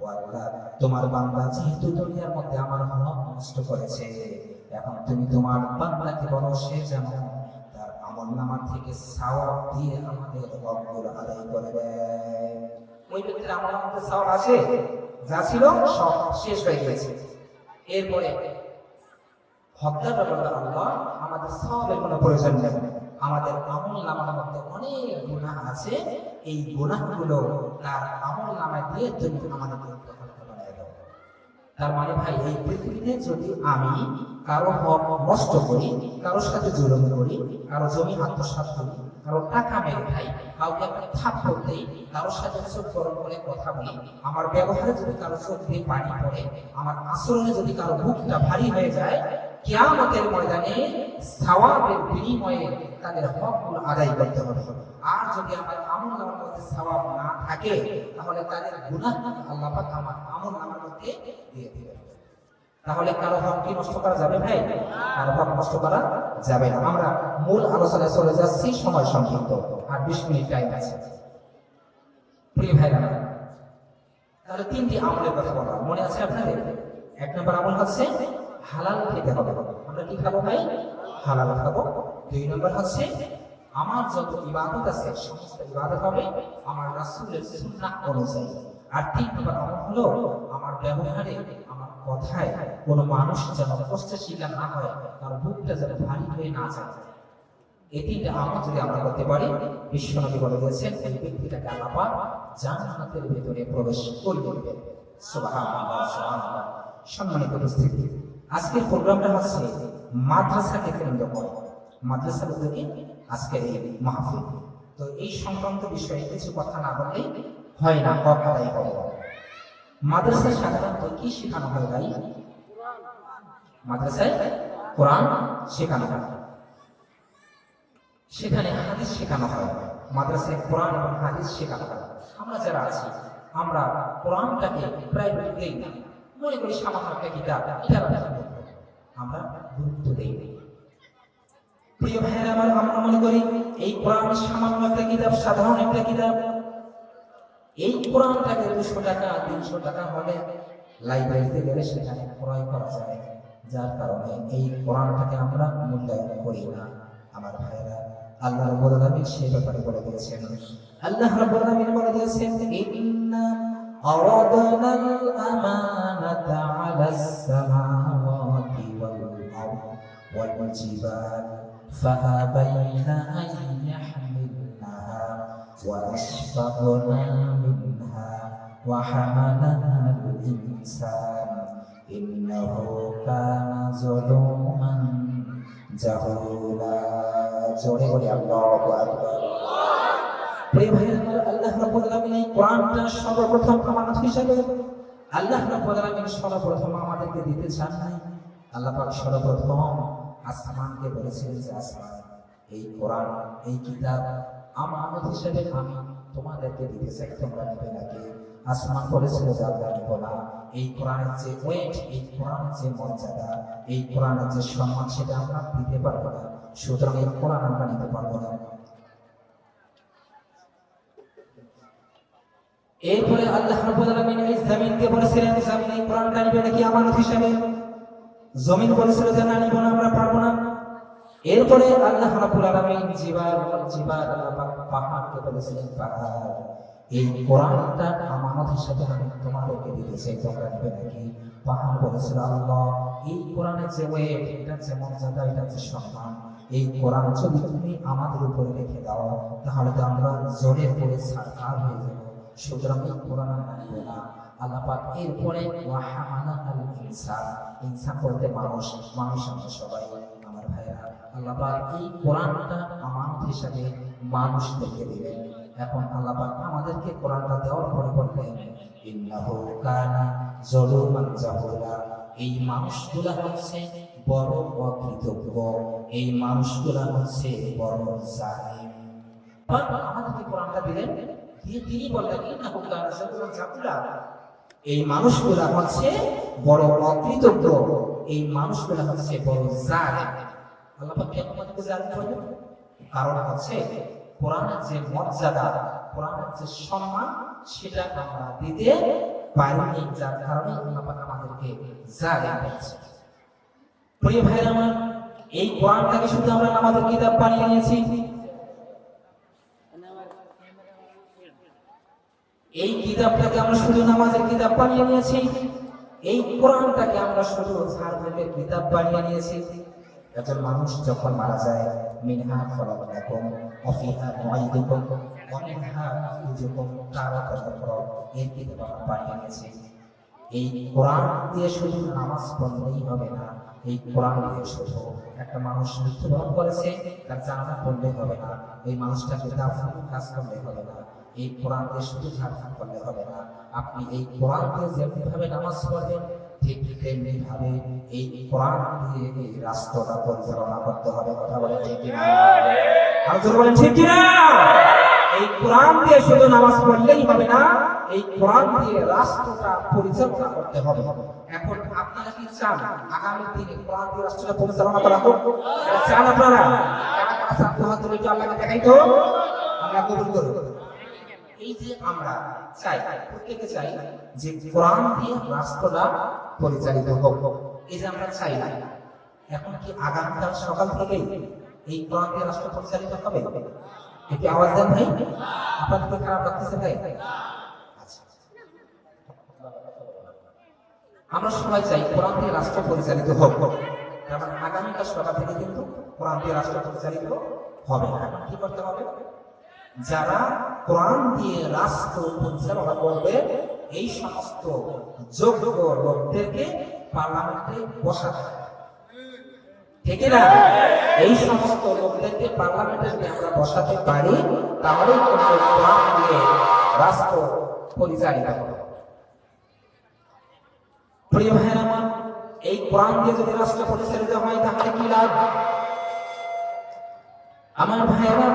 ও আল্লাহ, তোমার বান্দা যেহেতু দুনিয়ার মধ্যে আমার হক নষ্ট করেছে, এখন তুমি তোমার বান্দাকে বলো সে যেন তার আমলনামা থেকে সওয়াব দিয়ে আমাদের হকগুলো আদায় করে দেয়। ওই ব্যক্তির আমলনামার মধ্যে সওয়াব আছে, যা ছিল সব শেষ হয়ে গেছে। এরপরে হকদাররা বলবে, আল্লাহ, আমাদের সওয়াবের কোনো প্রয়োজন নেই, আমাদের আমলনামার মধ্যে অনেক গুনাহ আছে, এই গুনাহগুলো তার আমলনামায় দিয়ে তুমি আমাদেরকে বানিয়ে দাও। তার মানে ভাই, এই পৃথিবীতে যদি আমি কারো হক নষ্ট করি, কারোর সাথে জুলুম করি, কারো জমি আত্মসাৎ করি, কারো টাকা মেরে খাই, কাউকে একটা থাপ্পড় দেই, কারোর সাথে চোখ গরম করে কথা বলি, আমার ব্যবহারে যদি কারো চোখ দিয়ে পানি পড়ে, আমার আচরণে যদি কারো বুকটা ভারী হয়ে যায়, কিয়ামতের ময়দানে সওয়াবের বিনিময়ে তাদের হকগুলো আদায় করতে হবে। আর যদি আমার আমলনামার মধ্যে সওয়াব না থাকে, তাহলে তাদের গুনাহ আল্লাহ পাক আমার আমলনামার মধ্যে দিয়ে দিবেন। তাহলে কারো হক কি নষ্ট করা যাবে ভাই? কারো হক নষ্ট করা যাবে না। আমরা মূল আলোচনায় চলে যাচ্ছি, সময় সংক্ষিপ্ত, আর 20 মিনিট টাইম আছে। প্রিয় ভাইরা, তাহলে 3টি আমলের কথা বলা মনে আছে আপনাদের? 1 নম্বর আমল হচ্ছে হালাল খেতে হবে। আমরা কি খাবো ভাই? হালাল খাবো। 2 নম্বর হচ্ছে আমার যত ইবাদত আছে সমস্ত ইবাদত হবে আমার রাসূলের সুন্নাহ অনুযায়ী। আর 3 নম্বর আমল হলো আমার ব্যবহারে, আমার কথায় কোনো মানুষ যেন কষ্ট শিকার না হয়, তার বুকটা যেন ভারী হয়ে না যায়। এই 3টা আমল যদি আমরা করতে পারি, বিশ্বনবী বলে দিয়েছেন এই ব্যক্তিটাকে আল্লাহ পাক জান্নাতের ভিতরে প্রবেশ করিয়ে দিবেন। সুবহানাল্লাহ, সুবহানাল্লাহ। সম্মানিত উপস্থিতি, আজকের প্রোগ্রামটা হচ্ছে মাদ্রাসাকে কেন্দ্র করে, মাদ্রাসার উদ্যোগে আজকের এই মাহফিল। তো এই সংক্রান্ত বিষয়ে কিছু কথা না বললেই হয় না, হক আদায় হবে। মাদ্রাসায় সাধারণত কি শেখানো হয় ভাই? মাদ্রাসায় কোরআন শেখানো হয়, সেখানে হাদিস শেখানো হয়। মাদ্রাসায় কোরআন এবং হাদিস শেখানো হয়। আমরা যারা আছি, আমরা কোরআনটাকে প্রায়োরিটি দেই না, মনে করি সামান্য একটা কিতাব, আমরা গুরুত্ব দেই না। প্রিয় ভাইয়েরা আমার, আমরা মনে করি এই কোরআন সামান্য একটা কিতাব, সাধারণ একটা কিতাব। এই কোরআনটাকে 200 টাকা 300 টাকা হলে লাইব্রেরিতে গেলে সেখানে ক্রয় করা যায়, যার কারণে এই কোরআনটাকে আমরা মূল্যায়ন করি না। আমার ভাইয়েরা, আল্লাহ রাব্বুল আলামিন সেই ব্যাপারে বলে দিয়েছেন। আল্লাহ রাব্বুল আলামিন বলে দিয়েছেন, ইন্না আরাদনাল আমানাতা আলাস সামাওয়াতি ওয়াল আরদি ওয়াল জিবাল ফাআবাইনা আন ইয়াহমিলনাহা ওয়া আশফাকনা মিনহা ওয়া হামালাহাল ইনসান ইন্নাহু কানা যালুমান জাহুলা। জোরে বলি আল্লাহু আকবার। প্রিয় ভাইরা, আল্লাহ রাব্বুল আলামিন এই কোরআনটা সর্বপ্রথম আমানত হিসেবে আল্লাহ রাব্বুল আলামিন সর্বপ্রথম আমাদেরকে দিতে চান নাই। আল্লাহ পাক সর্বপ্রথম আসমানকে বলেছিলেন যে আসমান, এই কোরআন, এই কিতাব আমানত হিসেবে আমি তোমাদেরকে দিতে চাই, তোমরা নেবে নাকি? আসমান বলেছিল যে আমরা নেব না। এই কোরআনের যে ওয়েট, এই কোরআনের যে মর্যাদা, এই কোরআনের যে সম্মান, সেটা আমরা দিতে পারবো না। সুতরাং এই কোরআন আমরা নিতে পারবো না। এরপরে আল্লাহ রাব্বুল আলামিন এই জমিনকে বলেছিলেন, জমিন এই কোরআনটা নিবে নাকি আমানত হিসেবে? জমিন বলেছিল যে না, নিব না, আমরা পারবো না। এরপরে আল্লাহ রাব্বুল আলামিন জিবাল, আল্লাহ পাক পাহাড়কে বলেছিলেন, পাহাড় এই কোরআনটা আমানত হিসেবে আমি তোমাদেরকে দিতে চাই, তোমরা নেবে নাকি? পাহাড় বলেছিল, আল্লাহ এই কোরআনের যে ওয়েট, এটা যে মর্যাদা, এটা যে সম্মান, এই কোরআন যদি তুমি আমাদের উপরে রেখে দাও, তাহলে তো আমরা জোরে পড়ে সারকার হয়ে যাবো। সুতরাং এই কোরআন আমরা নিব না। আল্লাহ পাক এরপরে ওয়া হামালাহাল ইনসান, ইনসান বলতে মানুষ, মানুষ আমরা সবাই। আমার ভাইরা, আল্লাহ পাক এই কোরআনটা আমানত হিসেবে মানুষদেরকে দিলেন। এখন আল্লাহ পাক আমাদেরকে কোরআনটা দেওয়ার পরে বললেন, ইন্নাহু কানা যালুমান জাহুলা, এই মানুষগুলা হচ্ছে বড় অকৃতজ্ঞ, এই মানুষগুলা হচ্ছে বড় জালিম। আমাদেরকে কোরআনটা দিলেন, দিয়ে তিনি বললেন, ইন্নাহু কানা যালুমান জাহুলা, এই মানুষগুলা হচ্ছে বড় অকৃতজ্ঞ, এই মানুষগুলা হচ্ছে বড় জালিম। আল্লাহ পাক কেন আমাদেরকে জালিম বললেন? কারণ হচ্ছে কোরআনের যে মর্যাদা, কোরআনের যে সম্মান, সেটা আমরা দিতে পারিনি, যার কারণে আল্লাহ পাক আমাদেরকে জালিম বলছে। প্রিয় ভাইরা আমার, এই কোরআনটাকে শুধু আমরা নামাজের কিতাব বানিয়ে নিয়েছি। এই কিতাবটাকে আমরা শুধু নামাজের কিতাব বানিয়ে নিয়েছি। এই কোরআনটাকে আমরা শুধু ধার্মিকের কিতাব বানিয়ে নিয়েছি। একজন মানুষ যখন মারা যায়, মিনহা খলাকনাকুম ওয়া ফিহা নুঈদুকুম ওয়া মিনহা নুখরিজুকুম তারাতান উখরা, এই কিতাব আমরা বানিয়ে নিয়েছি। এই কোরআন দিয়ে শুধু নামাজ পড়লেই হবে না, এই কোরআন দিয়ে শুধু একটা মানুষ মৃত্যুবরণ করেছে তার জানাজা পড়লে হবে না, এই মানুষটাকে দাফন কাজ করলে হবে না, এই কোরআন দিয়ে শুধু ঝাড়ফুঁক করলে হবে না। আপনি এই কোরআন দিয়ে যেমনিভাবে নামাজ পড়বেন, ঠিক তেমনি ভাবে এই কোরআন দিয়ে এই রাষ্ট্রটা পরিচালনা করতে হবে। কথা বলেন ঠিক কিনা? আর জোরে বলেন ঠিক কিনা? এই কোরআন দিয়ে শুধু নামাজ পড়লেই হবে না, এই কোরআন দিয়ে রাষ্ট্রটা পরিচালনা করতে হবে। এখন আপনারা কি চান আগামী দিনে কোরআন দিয়ে রাষ্ট্রটা পরিচালনা করা হোক? চান আপনারা? কারা কারা চান তো হাত তুলে একটু আল্লাহকে দেখাই তো, আমরা কবুল করব। এই যে আমরা চাই, প্রত্যেকে চাই যে কোরআন দিয়ে রাষ্ট্রটা পরিচালিত হোক, এই যে আমরা চাই। এখন কি আগামীকাল সকাল থেকেই এই কোরআন দিয়ে রাষ্ট্র পরিচালিত হবে? একটু আওয়াজ দেন ভাই, আপনাদের খারাপ লাগতেছে ভাই? আচ্ছা, আমরা সবাই চাই কোরআন দিয়ে রাষ্ট্র পরিচালিত হোক। তারপর আগামীকাল সকাল থেকে কিন্তু কোরআন দিয়ে রাষ্ট্র পরিচালিত হবে। এখন কি করতে হবে? যারা কোরআন দিয়ে রাষ্ট্র পরিচালনা করবে এই সমস্ত যোগ্য লোকদেরকে পার্লামেন্টে বসাতে হবে, ঠিক না? এই সমস্ত লোকদেরকে পার্লামেন্টে যদি আমরা বসাতে পারি তাহলে কিন্তু কোরআন দিয়ে রাষ্ট্র পরিচালিত হবে। প্রিয় ভাইরা আমার, এই কোরআন দিয়ে যদি রাষ্ট্র পরিচালিত হয় তাহলে কি লাভ? আমার ভাইরা,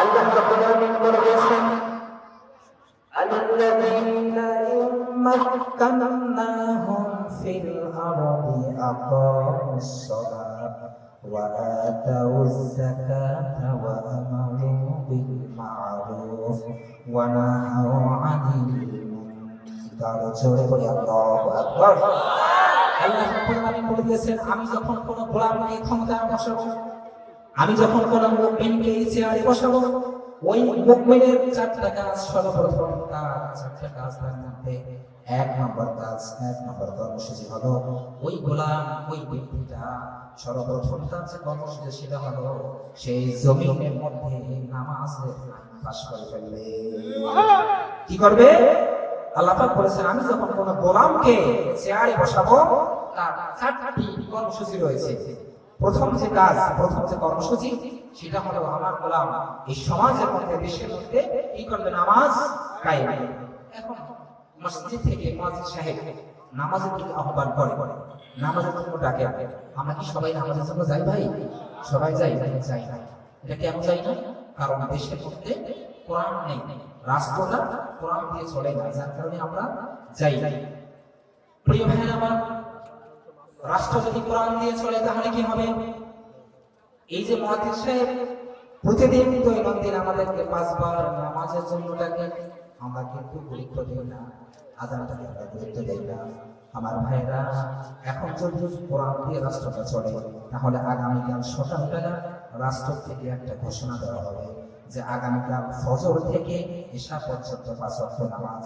আল্লাহ রাব্বুল আলামিন বলেছেন, আল্লাযীনা ইম্মাক্কানাহুম ফিল আরদি আকামুস সালাত ওয়া আতাউয যাকাতা ওয়া আমারু বিল মা'রুফ ওয়া নাহাউ আনিল মুনকার। জোরে বলি আল্লাহু আকবার। আল্লাহ রাব্বুল আলামিন বলে দিয়েছেন, আমি যখন কোন গোলামকে ক্ষমতায় বসাবো, আমি যখন কোন মুমিনকে এই চেয়ারে বসাবো, ওই মুমিনের চারটা কাজ, সর্বপ্রথম তার চারটা কাজ, তার মধ্যে এক নম্বর কর্মসূচি হলো ওই গোলাম, ওই ব্যক্তিটা সর্বপ্রথম তার যে কর্মসূচি সেটা হলো সেই জমিনের মধ্যে নামাজের আইন পাস করে ফেলবে। কি করবে? আল্লাহ পাক বলেছেন, আমি যখন কোন গোলামকে চেয়ারে বসাবো তার চারটি কর্মসূচি রয়েছে। প্রথম যে কাজ, প্রথম যে কর্মসূচি সেটা হলো আমার গোলাম এই সমাজের মধ্যে, দেশের মধ্যে কি করবে? নামাজ কায়েম। এখন মসজিদ থেকে মুয়াজ্জিন সাহেব নামাজের দিকে আহ্বান করে, নামাজের জন্য ডাকে। আমরা কি সবাই নামাজের জন্য যাই ভাই? সবাই যাই? যাই না। এটা কেন যাই না? কারণ দেশের মধ্যে কোরআন নেই, রাষ্ট্রটা কোরআন দিয়ে চলে না, যার কারণে আমরা যাই। প্রিয় ভাইরা আমার, রাষ্ট্র যদি কোরআন দিয়ে চলে তাহলে কি হবে? এই যে মুয়াজ্জিন সাহেব প্রতিদিন দৈনন্দিন আমাদেরকে 5 বার নামাজের জন্য ডাকে, আমরা কিন্তু গুরুত্ব দিই না, আযানটাকে আমরা গুরুত্ব দেই না। আমার ভাইরা, এখন যদি কোরআন দিয়ে রাষ্ট্রটা চলে তাহলে আগামীকাল সকালবেলা রাষ্ট্র থেকে একটা ঘোষণা দেওয়া হবে যে আগামীকাল ফজর থেকে ইশা পর্যন্ত 5 ওয়াক্ত নামাজ।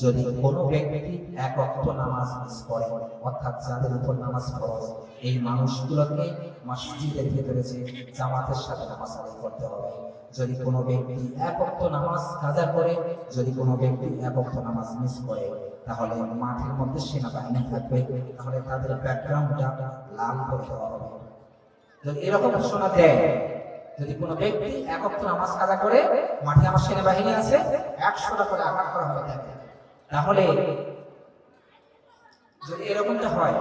যদি কোনো ব্যক্তি 1 ওয়াক্ত নামাজ মিস করে, অর্থাৎ যাদের উপর নামাজ ফরজ, এই মানুষগুলোকে মসজিদের ভিতরে যে জামাতের সাথে নামাজ আদায় করতে হবে। যদি কোনো ব্যক্তি 1 ওয়াক্ত নামাজ কাজা করে, যদি কোনো ব্যক্তি 1 ওয়াক্ত নামাজ মিস করে, তাহলে মাঠের মধ্যে সেনাবাহিনী থাকবে, তাহলে তাদের ব্যাকগ্রাউন্ডটা লাল করে দেওয়া হবে। যদি এরকম ঘোষণা দেয়, যদি কোনো ব্যক্তি 1 ওয়াক্ত নামাজ কাজা করে, মাঠে আমার সেনাবাহিনী আছে, 100টা করে আঘাত করা হবে তাকে, তাহলে যদি এরকমটা হয়,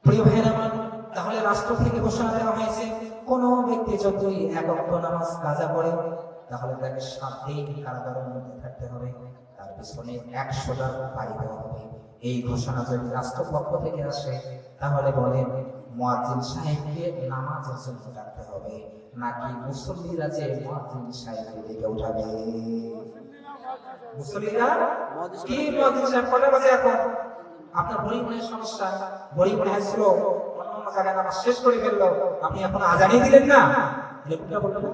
প্রিয় ভাইরা আমার, তাহলে রাষ্ট্র থেকে ঘোষণা দেওয়া হয়েছে কোন ব্যক্তি যদি 1 ওয়াক্ত নামাজ কাজা করে তাহলে তাকে 7 দিন কারাগারের মধ্যে থাকতে হবে, তার পিছনে 100টা বাড়ি দেওয়া হবে। এই ঘোষণা যদি রাষ্ট্রপক্ষ থেকে আসে তাহলে বলেন মুয়াজ্জিন সাহেবকে নামাজের জন্য ডাকতে হবে, নাকি মুসল্লিরা যে মুয়াজ্জিন সাহেবের দিকে উঠাবে? মুসল্লিরা কি মুয়াজ্জিন সাহেব কটা বাজে এখন? আপনার গরিবের সমস্যা, গরিব হয়েছিল অন্য জায়গায় নামাজ শেষ করে ফেললো, আপনি এখন আজানই দিলেন না, এরকমটা বললো না?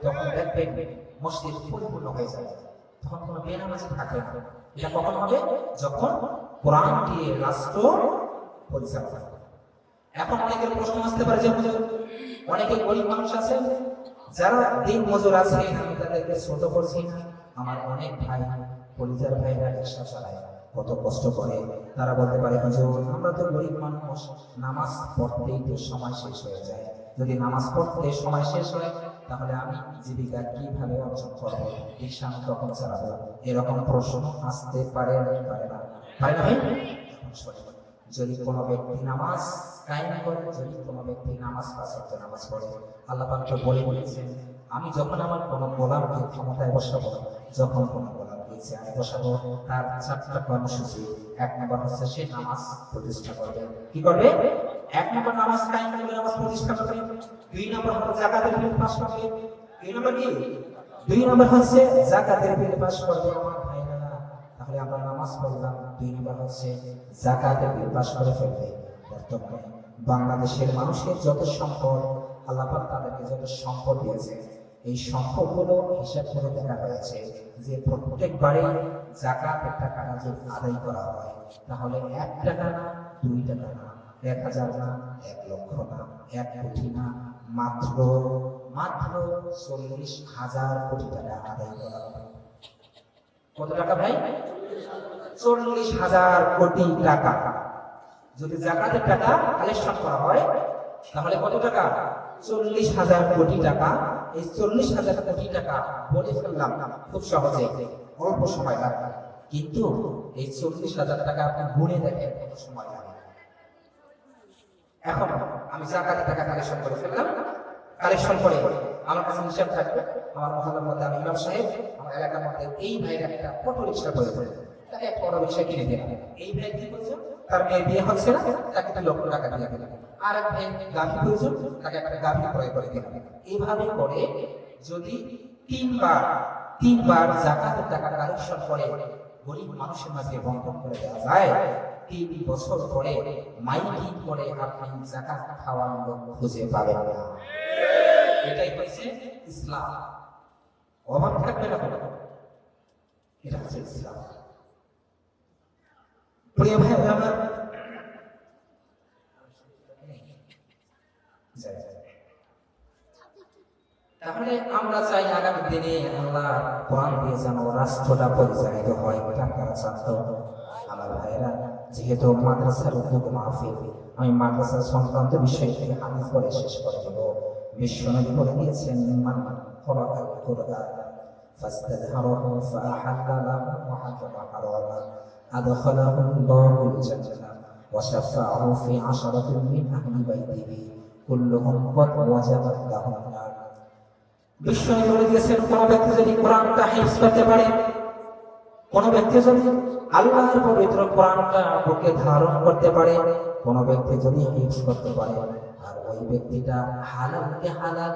তখন দেখবেন মসজিদ পরিপূর্ণ হয়ে যাবে, তখন কোনো বেনামাজি থাকবে না। এটা কখন হবে? যখন কোরআন দিয়ে রাষ্ট্র পরিচালনা হবে। এখন অনেকের প্রশ্ন আসতে পারে যে অনেকে গরিব মানুষ আছেন যারা দিন মজুর আছে, আমি তাদেরকে ছোট করছি না, আমার অনেক ভাই পরিচার ভাইরা রিক্সা চালায়, কত কষ্ট করে, তারা বলতে পারে হুজুর আমরা তো গরিব মানুষ, নামাজ পড়তেই তো সময় শেষ হয়ে যায়, যদি নামাজ পড়তে সময় শেষ হয় তাহলে আমি জীবিকা কিভাবে অর্জন করবো, রিক্সা আমি কখন চালাবো, এরকম প্রশ্ন আসতে পারে না? পারে না ভাই? এখন শোনেন, যদি কোনো ব্যক্তি নামাজ কায়েম করে, যদি কোনো ব্যক্তি নামাজ পাঁচ ওয়াক্ত নামাজ পড়ে, আল্লাহ পাক তো বলেছেন, আমি যখন আমার কোনো গোলামকে ক্ষমতায় বসাবো, যখন কোনো গোলামকে চেয়ারে বসাবো, তার চারটা কর্মসূচি। এক নম্বর হচ্ছে সে নামাজ প্রতিষ্ঠা করবে। কি করবে? এক নম্বর নামাজ কায়েম করবে, নামাজ প্রতিষ্ঠা করবে। দুই নম্বর হচ্ছে যাকাতের বিল পাস করবে। দুই নম্বর কি? দুই নম্বর হচ্ছে যাকাতের বিল পাস করবে। আমার ভাইরা, তাহলে আমরা নামাজ পড়লাম, দুই নম্বর হচ্ছে যাকাতের বিল পাস করে ফেলবে। বর্তমানে বাংলাদেশের মানুষের যত সম্পদ, আল্লাহ পাক তাদেরকে যত সম্পদ দিয়েছে, এই সম্পদগুলো হিসাব করে দেখা হয়েছে যে প্রত্যেকবারে যাকাতের টাকাটা যদি আদায় করা হয়, তাহলে 1 টাকা না, 2 টাকা না, 1000 না, 1 লক্ষ না, 1 কোটি না, মাত্র 40,000 কোটি টাকা আদায় করা হবে। কত টাকা ভাই? 40,000 কোটি টাকা যদি যাকাতের টাকা কালেকশন করা হয়, তাহলে কত টাকা? 40,000 কোটি টাকা। এই 40,000 কোটি টাকা বলে ফেললাম খুব সহজে, অল্প সময় লাগবে, কিন্তু এই 40,000 টাকা আপনি গুণে দেখেন কত সময় লাগে। এখন আমি যাকাতের টাকা কালেকশন করে ফেললাম, কালেকশন করে আমার কাছে হিসাব থাকবে, আমার মহল্লার মধ্যে আমি ইমাম সাহেব, আমার এলাকার মধ্যে এই ভাইয়ের একটা অটো রিক্সা করে ফেলবো, তাকে একটা অটো রিক্সা কিনে দিলাম। এই ভাই কি করছে? তার মেয়ে বিয়ে হচ্ছে না, তাকে 2 লক্ষ টাকা দিয়ে দিলাম। আর এক ভাই গাভী প্রয়োজন, তাকে একটা গাভী ক্রয় করে দিলাম। এইভাবে করে যদি তিনবার যাকাতের টাকা কালেকশন করে গরিব মানুষের মাঝে বন্টন করে দেওয়া যায়, 3 বছর পরে মাইকিং করে আপনি যাকাত খাওয়ার লোক খুঁজে পাবেন না। এটাই হচ্ছে ইসলাম। অভাব থাকবে না, এটা হচ্ছে ইসলাম। প্রিয় ভাই আমার, তাহলে আমরা চাই আগামী দিনে আল্লাহ কোরআন দিয়ে যেন রাষ্ট্রটা পরিচালিত হয়। টাকার ছাত্র আমার ভাইরা, যেহেতু মাদ্রাসার উদ্যোগ মাহফিল, আমি মাদ্রাসার সংক্রান্ত বিষয়টি হাদিস করে শেষ করে দেব। বিশ্বনবী বলে দিয়েছেন, মান খলাকাল কুরআন ফাস্তাযহারাহু ফাআহাল্লা লাহু ওয়া হারামা হারামা আদখালাহু আল্লাহুল জান্নাহ ওয়া শাফাআহু ফি 'আশরাতিন মিন আহলি বাইতিহি কুল্লুহুম ক্বাদ ওয়াজাবাত লাহুম নার। বিশ্বনবী বলে দিয়েছেন, কোন ব্যক্তি যদি কোরআনটা হিফজ করতে পারে, কোন ব্যক্তি যদি আল্লাহর পবিত্র কোরআনটা বুকে ধারণ করতে পারে, কোন ব্যক্তি যদি হিফজ করতে পারে, আর ওই ব্যক্তিটা হালালকে হালাল,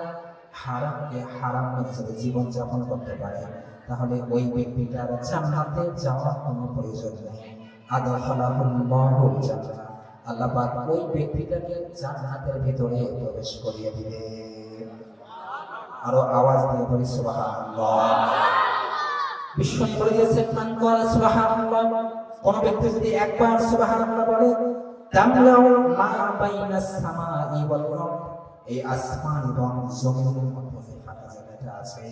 হারামকে হারাম মেনে যদি জীবন যাপন করতে পারে, তাহলে ওই ব্যক্তিটার জান্নাতে যাওয়ার কোনো প্রয়োজন নেই। আদখালাহুল্লাহুল জান্নাহ, আল্লাহ পাক ওই ব্যক্তিটাকে জান্নাতের ভিতরে প্রবেশ করিয়ে দিবে। আরো আওয়াজ দিয়ে বলি সুবহানাল্লাহ। বিশ্বনবী বলে দিয়েছেন, মান ক্বালা সুবহানাল্লাহ, কোন ব্যক্তি যদি একবার সুবহানাল্লাহ বলে, তামলাউ মা বাইনাস সামাই ওয়াল আরদ, এই আসমান এবং জমিনের মধ্যে যে ফাঁকা জায়গাটা আছে,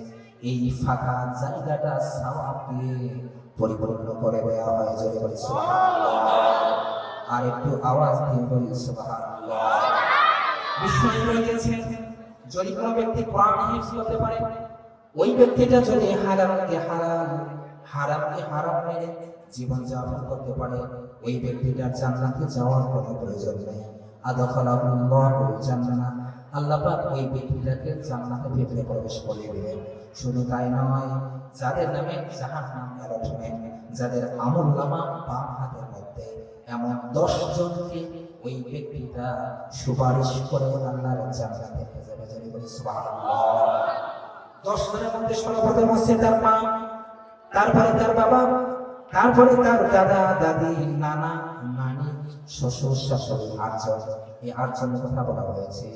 এই ফাঁকা জায়গাটা সওয়াব দিয়ে পরিপূর্ণ করে দেওয়া হয়। যদি বলি সুবহানাল্লাহ, আর একটু আওয়াজ দিয়ে বলি সুবহানাল্লাহ। বিশ্বনবী বলে দিয়েছেন, যদি কোনো ব্যক্তি কোরআন হিফজ করতে পারে, ওই ব্যক্তিটা যদি হারামকে হারাম, হারামকে হারাম মেনে জীবন যাপন করতে পারে, ওই ব্যক্তিটার জান্নাতে যাওয়ার কোনো প্রয়োজন নেই। আদখালাহুল্লাহুল জান্নাহ, আল্লাহ পাক ওই ব্যক্তিটাকে জান্নাতের ভিতরে প্রবেশ করিয়ে দিবেন। শুধু তাই নয়, যাদের নামে জাহান্নাম অ্যালটমেন্ট, যাদের আমলনামা বাম হাতের মধ্যে, এমন 10 জনকে ওই ব্যক্তিটা সুপারিশ করে আল্লাহর জান্নাতে নিয়ে যাবে। যদি বলি সুবহানাল্লাহ। 10 জনের মধ্যে সর্বপ্রথম হচ্ছে তার মা, তারপরে তার বাবা, তারপরে তার দাদা দাদি, নানা নানি, শ্বশুর শাশুড়ি, 8 জন। এই 8 জনের কথা বলা হয়েছে।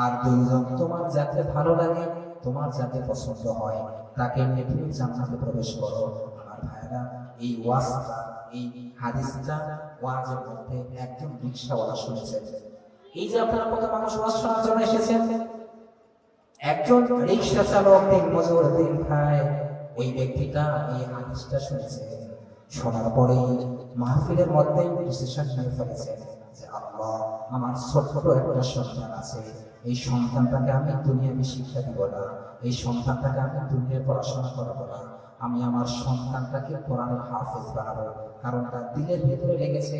আর 2 জন তোমার যাকে ভালো লাগে, তোমার যাকে পছন্দ হয়, তাকে নিয়ে তুমি জান্নাতে প্রবেশ করো। আমার ভাইরা, এই ওয়াজটা, এই হাদিসটা ওয়াজের মধ্যে একজন রিকশাওয়ালা শুনেছেন। এই যে আপনারা কত মানুষ ওয়াজ শোনার জন্য এসেছেন, একজন রিকশা চালক দিন মজুর দিন খায়, ওই ব্যক্তিটা এই হাদিসটা শুনেছেন। শোনার পরে মাহফিলের মধ্যে ডিসিশন নিয়ে ফেলেছেন যে আল্লাহ, আমার ছোট্ট একটা সন্তান আছে, এই সন্তানটাকে আমি দুনিয়াবী শিক্ষা দিব না, এই সন্তানটাকে আমি দুনিয়ায় পড়াশোনা করাবো না, আমি আমার সন্তানটাকে কোরআনের হাফেজ বানাবো। কারণ তার দিলের ভেতরে লেগেছে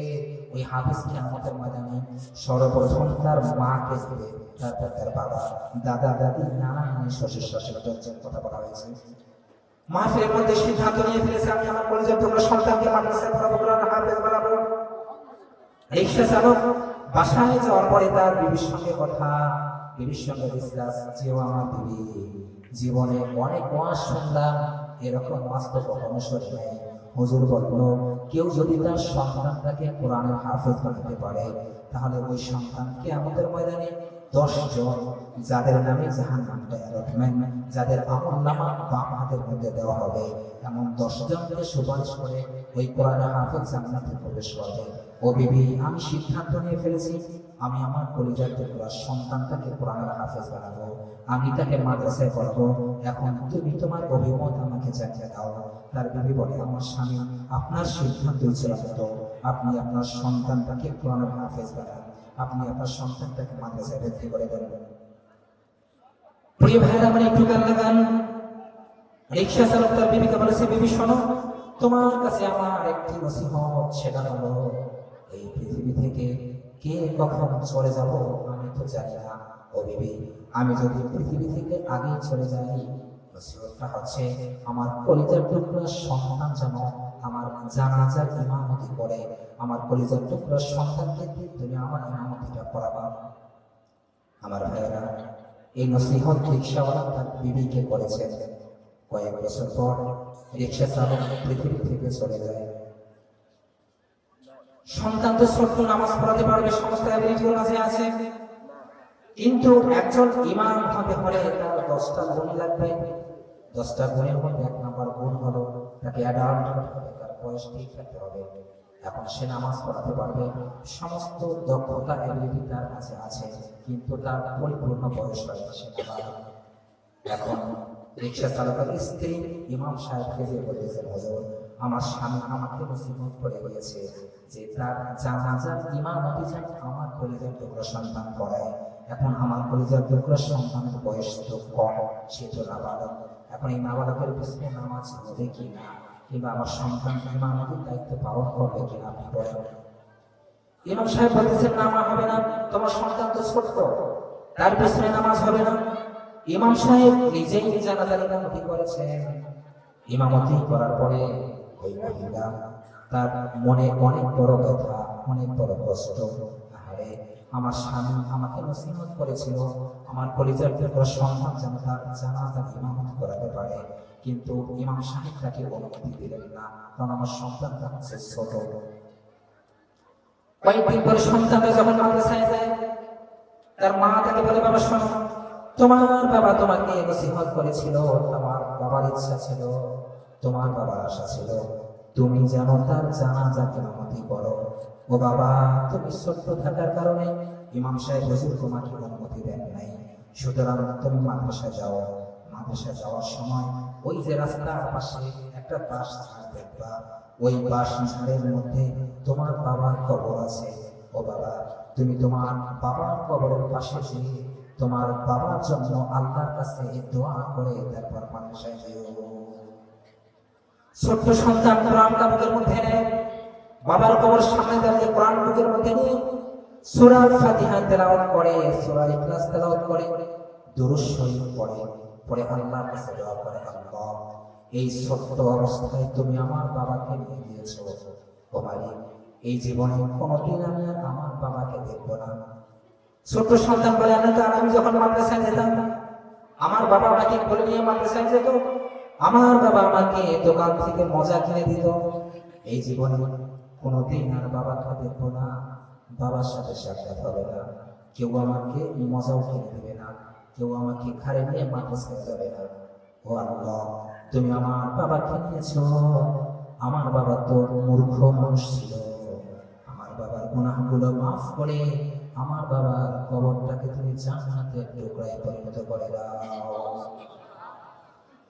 ওই হাফেজ কিয়ামতের ময়দানে সর্বপ্রথম তার মাকে দেবে, তারপর তার বাবা, দাদা, দাদি, নানা, নানি, শ্বশুর, শাশুড়ি, কথা বলা হয়েছে। মাহফিলের মধ্যে সিদ্ধান্ত নিয়ে ফেলেছে, আমি আমার কলেজের তোমরা সন্তানকে মাদ্রাসায় পড়াবো, কোরআনের হাফেজ বানাবো। রিক্সা চালক বাসায় যাওয়ার পরে তার বিবির সঙ্গে কথা, বিবির সঙ্গে ডিসকাস, যেও আমার বিবি, জীবনে অনেক ওয়াজ শুনলাম, এরকম ওয়াজ তো কখনো শুনি নাই। হুজুর বললো কেউ যদি তার সন্তানটাকে কোরআনের হাফেজ বানাতে পারে, তাহলে ওই সন্তানকে আমাদের ময়দানে 10 জন যাদের নামে জাহান্নামটা অ্যালটমেন্ট, যাদের আমল নামা বাম হাতের মধ্যে দেওয়া হবে, এমন 10 জনকে সুপারিশ করে ওই কোরআনের হাফেজ জান্নাতে প্রবেশ করবে। ও বিবি, আমি সিদ্ধান্ত নিয়ে ফেলেছি, আমি আমার কলিজার টুকরা সন্তানটাকে কোরআনের হাফেজ বানাবো, আমি তাকে মাদ্রাসায় পড়াবো। এখন তুমি তোমার অভিমত আমাকে জানিয়ে দাও। তার বিবি বলে, আমার স্বামী, আপনার সিদ্ধান্তই চূড়ান্ত, আপনি আপনার সন্তানটাকে কোরআনের হাফেজ বানান, আপনি আপনার সন্তানটাকে মাদ্রাসায় ভর্তি করে দেন। প্রিয় ভাইরা, আমার একটু গান লাগান। রিক্সা চালক তার বিবিকে বলেছে, বিবি শোনো, তোমার কাছে আমার একটি নসিহত, সেটা হলো এই পৃথিবী থেকে কে কখন চলে যাব আমি তো জানি না। ও বিবি, আমি যদি পৃথিবী থেকে আগেই চলে যাই, নসিহতটা হচ্ছে আমার কলিজার টুকরা সন্তান যেন আমার জানাজার ইমামতি করে, আমার কলিজার টুকরা সন্তানকে তুমি আমার ইমামতিটা করাবা। আমার ভাইয়েরা, এই নসিহত রিক্সাওয়ালা তার বিবিকে করেছেন। কয়েক বছর পর রিক্সা চালক পৃথিবী থেকে চলে যায়। সন্তান তো ছোট্ট, নামাজ পড়াতে পারবে, সমস্ত অ্যাবিলিটি ওর কাছে আছে, কিন্তু একজন ইমাম হতে হলে তার 10টা গুণ লাগবে। 10টা গুণের মধ্যে 1 নম্বর গুণ হলো তাকে অ্যাডাল্ট হতে হবে, তার বয়স ঠিক থাকতে হবে। এখন সে নামাজ পড়াতে পারবে, সমস্ত দক্ষতা অ্যাবিলিটি তার কাছে আছে, কিন্তু তার পরিপূর্ণ বয়স হয়নি, সে নাবালক। এখন রিক্সা চালকের স্ত্রী ইমাম সাহেবকে যে বলেছে, হুজুর, আমার স্বামী আমাকে নসিহত করে গিয়েছে যে তার জানাজার ইমামতি যেন আমার কলিজার টুকরা সন্তান করায়। এখন আমার কলিজার টুকরা সন্তানের বয়স তো কম, সে তো নাবালক। এখন এই নাবালকের পিছনে নামাজ হবে কি না, কিংবা আমার সন্তান ইমামতির দায়িত্ব পালন করবে কিনা, আপনি বলেন। ইমাম সাহেব বলতেছেন, নামাজ হবে না, তোমার সন্তান তো ছোট্ট, তার পিছনে নামাজ হবে না। ইমাম সাহেব নিজেই জানাজার ইমামতি করেছেন। ইমামতি করার পরে ওই মহিলা, তার মনে অনেক বড় ব্যথা, অনেক বড় কষ্ট। আরে, আমার স্বামী আমাকে নসিহত করেছিল আমার কলিজার টুকরা সন্তান যেন তার জানাজার ইমামতি করাতে পারে, কিন্তু ইমাম সাহেব তাকে অনুমতি দিলেন না, কারণ আমার সন্তানটা হচ্ছে ছোট। কয়েকদিন পরে সন্তানটা যখন মাদ্রাসায় যায়, তার মা তাকে বলে, বাবা শোনো, তোমার বাবা তোমাকে নসিহত করেছিল, তোমার বাবার ইচ্ছা ছিল, তোমার বাবার আশা ছিল তুমি যেন তার জানাজার ইমামতি করো। ও বাবা, তুমি ছোট্ট থাকার কারণে ইমাম সাহেব হুজুর তোমাকে অনুমতি দেন নাই, সুতরাং তুমি মাদ্রাসায় যাও। মাদ্রাসায় যাওয়ার সময় ওই যে রাস্তার পাশে একটা বাঁশ ঝাড় দেখবা, ওই বাঁশ ঝাড়ের মধ্যে তোমার বাবার কবর আছে। ও বাবা, তুমি তোমার বাবার কবরের পাশে যেয়ে তোমার বাবার জন্য আল্লাহর কাছে দোয়া করে তারপর মাদ্রাসায় যেও। ছোট্ট সন্তান কোরআনটা বুকের মধ্যে নেয়, বাবার কবর সামনে দাঁড়িয়ে কোরআন বুকের মধ্যে নিয়ে সূরা ফাতিহা তেলাওয়াত করে, সূরা ইখলাস তেলাওয়াত করে, দুরূদ শরীফ পড়ে, পরে আল্লাহর কাছে দোয়া করে, আল্লাহ, এই ছোট্ট অবস্থায় তুমি আমার বাবাকে নিয়ে দিয়েছো, ও মালিক, এই জীবনে কোনোদিন আমি আর আমার বাবাকে দেখবো না। ছোট্ট সন্তান বলে, আমি যখন মাদ্রাসায় যেতাম, আমার বাবা আমাকে বলে নিয়ে মাদ্রাসায় যেত, আমার বাবা আমাকে দোকান থেকে মজা কিনে দিত, এই জীবনে কোনোদিন আর বাবাকে দেখবো না, বাবার সাথে সাক্ষাৎ হবে না, কেউ আমাকে মজাও কিনে দেবে না, কেউ আমাকে ঘাড়ে নিয়ে মাদ্রাসায় যাবে না। ও আল্লাহ, তুমি আমার বাবাকে নিয়েছো, আমার বাবা তো মূর্খ মানুষ ছিল, আমার বাবার গুনাহগুলো মাফ করে আমার বাবার কবরটাকে তুমি জান্নাতের টুকরায় পরিণত করে দাও।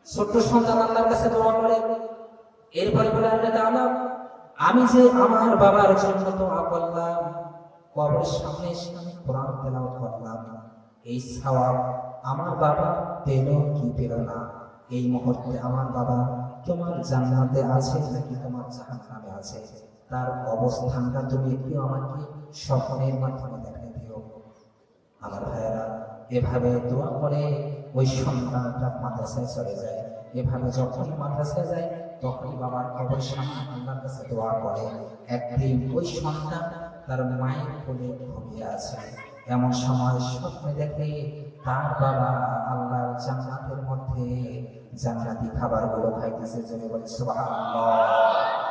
ছোট্ট সন্তান আল্লাহর কাছে দোয়া করে, এরপরে বলে, আল্লাহ তাআলা, আমি যে আমার বাবার জন্য দোয়া করলাম, কবরের সামনে এসে আমি কোরআন তেলাওয়াত করলাম, এই সওয়াব আমার বাবা পেল কি পেল না, এই মুহূর্তে আমার বাবা তোমার জান্নাতে আছে নাকি তোমার জাহান্নামে আছে, তার অবস্থানটা তুমি একটু আমাকে স্বপ্নের মাধ্যমে দেখাই দিও। আমার ভাইয়েরা, এভাবে দোয়া করে ওই সন্তানটা মাদ্রাসায় চলে যায়। এভাবে যখনই মাদ্রাসায় যায় তখনই বাবার কবরের সামনে আল্লাহর কাছে দোয়া করে। একদিন ওই সন্তান তার মায়ের কোলে ঘুমিয়ে আছে, এমন সময় স্বপ্নে দেখে তার বাবা আল্লাহর জান্নাতের মধ্যে জান্নাতি খাবারগুলো খাইতেছে। জোরে বলে সুবহানাল্লাহ।